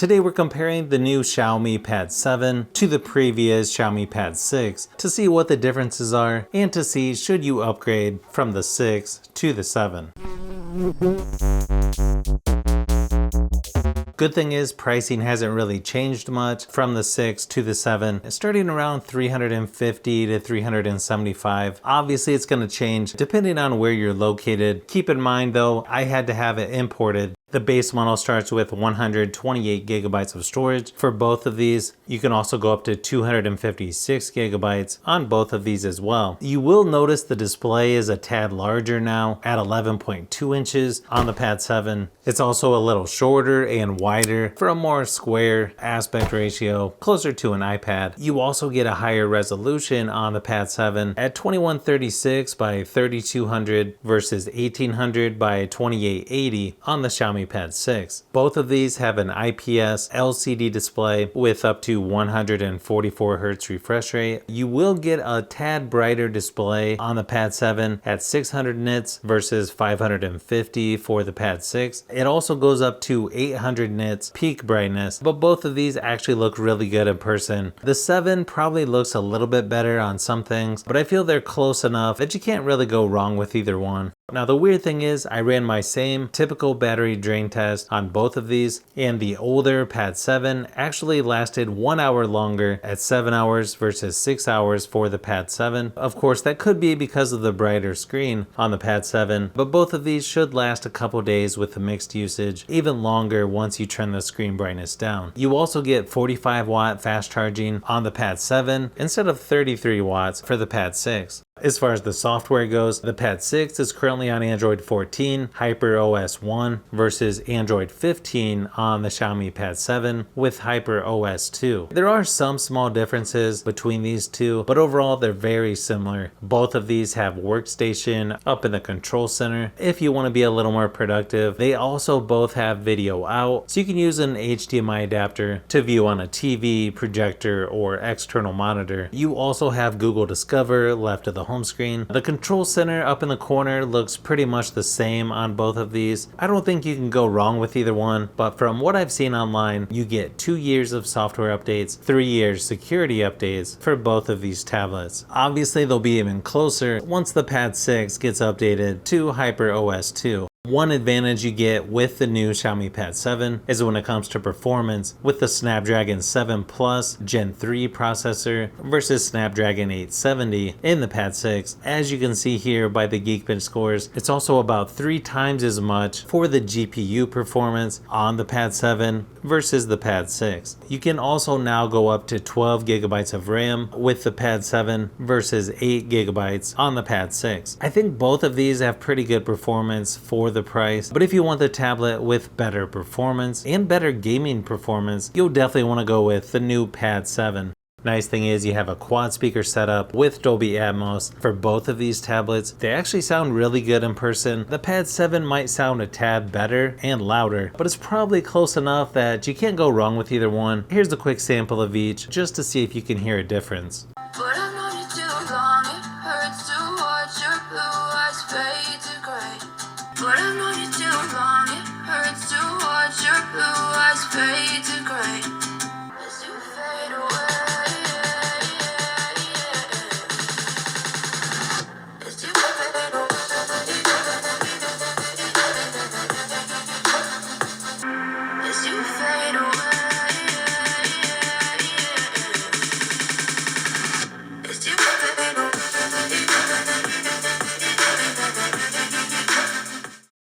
Today we're comparing the new Xiaomi Pad 7 to the previous Xiaomi Pad 6 to see what the differences are and to see should you upgrade from the 6 to the 7. Good thing is pricing hasn't really changed much from the 6 to the 7. It's starting around $350 to $375. Obviously it's going to change depending on where you're located. Keep in mind though, I had to have it imported. The base model starts with 128 gigabytes of storage for both of these. You can also go up to 256 gigabytes on both of these as well. You will notice the display is a tad larger now at 11.2 inches on the Pad 7. It's also a little shorter and wider for a more square aspect ratio, closer to an iPad. You also get a higher resolution on the Pad 7 at 2136 by 3200 versus 1800 by 2880 on the Xiaomi Pad 6. Both of these have an IPS LCD display with up to 144 Hz refresh rate. You will get a tad brighter display on the Pad 7 at 600 nits versus 550 for the Pad 6. It also goes up to 800 nits peak brightness, but both of these actually look really good in person. The 7 probably looks a little bit better on some things, but I feel they're close enough that you can't really go wrong with either one. Now the weird thing is I ran my same typical battery drain test on both of these, and the older Pad 7 actually lasted 1 hour longer at 7 hours versus 6 hours for the Pad 7. Of course that could be because of the brighter screen on the Pad 7, but both of these should last a couple days with the mixed usage, even longer once you turn the screen brightness down. You also get 45 watt fast charging on the Pad 7 instead of 33 watts for the Pad 6. As far as the software goes, the Pad 6 is currently on Android 14, HyperOS 1 versus Android 15 on the Xiaomi Pad 7 with HyperOS 2. There are some small differences between these two, but overall they're very similar. Both of these have Workstation up in the control center if you want to be a little more productive. They also both have video out, so you can use an HDMI adapter to view on a TV, projector, or external monitor. You also have Google Discover left of the home screen. The control center up in the corner looks pretty much the same on both of these. I don't think you can go wrong with either one, but from what I've seen online, you get 2 years of software updates, 3 years security updates for both of these tablets. Obviously they'll be even closer once the Pad 6 gets updated to HyperOS 2. One advantage you get with the new Xiaomi Pad 7 is when it comes to performance with the Snapdragon 7 Plus Gen 3 processor versus Snapdragon 870 in the Pad 6. As you can see here by the Geekbench scores, it's also about 3 times as much for the GPU performance on the Pad 7 versus the Pad 6. You can also now go up to 12 gigabytes of RAM with the Pad 7 versus 8 gigabytes on the Pad 6. I think both of these have pretty good performance for the price, but if you want the tablet with better performance and better gaming performance, you'll definitely want to go with the new Pad 7. Nice thing is you have a quad speaker setup with Dolby Atmos for both of these tablets. They actually sound really good in person. The Pad 7 might sound a tad better and louder, but it's probably close enough that you can't go wrong with either one. Here's a quick sample of each just to see if you can hear a difference. But I've known you too long, it hurts to watch your blue eyes fade to gray as you fade away, as you fade away, as you fade away, as you fade away.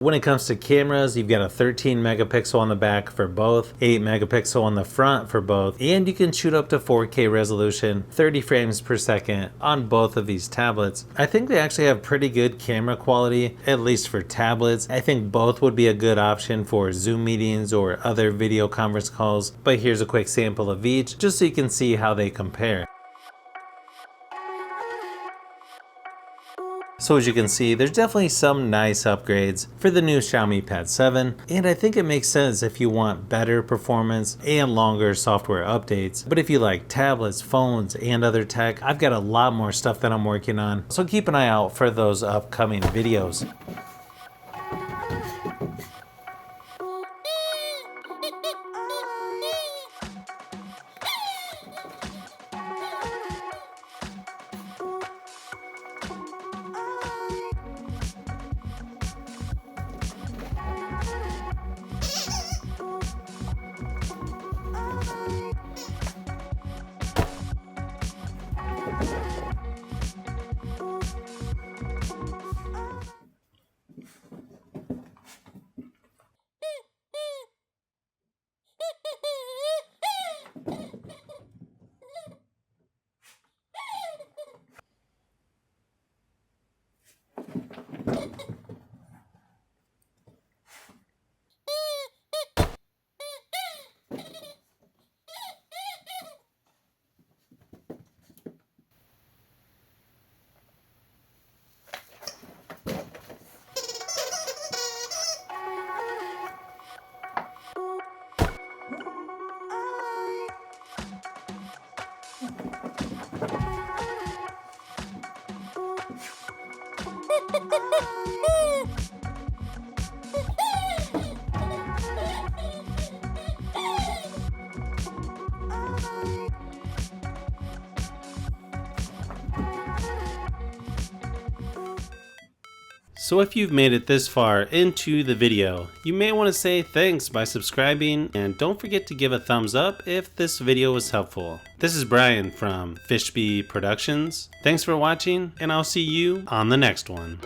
When it comes to cameras, you've got a 13 megapixel on the back for both, 8 megapixel on the front for both, and you can shoot up to 4K resolution, 30 frames per second on both of these tablets. I think they actually have pretty good camera quality, at least for tablets. I think both would be a good option for Zoom meetings or other video conference calls, but here's a quick sample of each just so you can see how they compare. So as you can see, there's definitely some nice upgrades for the new Xiaomi Pad 7, and I think it makes sense if you want better performance and longer software updates. But if you like tablets, phones, and other tech, I've got a lot more stuff that I'm working on, so keep an eye out for those upcoming videos. So if you've made it this far into the video, you may want to say thanks by subscribing, and don't forget to give a thumbs up if this video was helpful. This is Brian from Fishbee Productions. Thanks for watching, and I'll see you on the next one.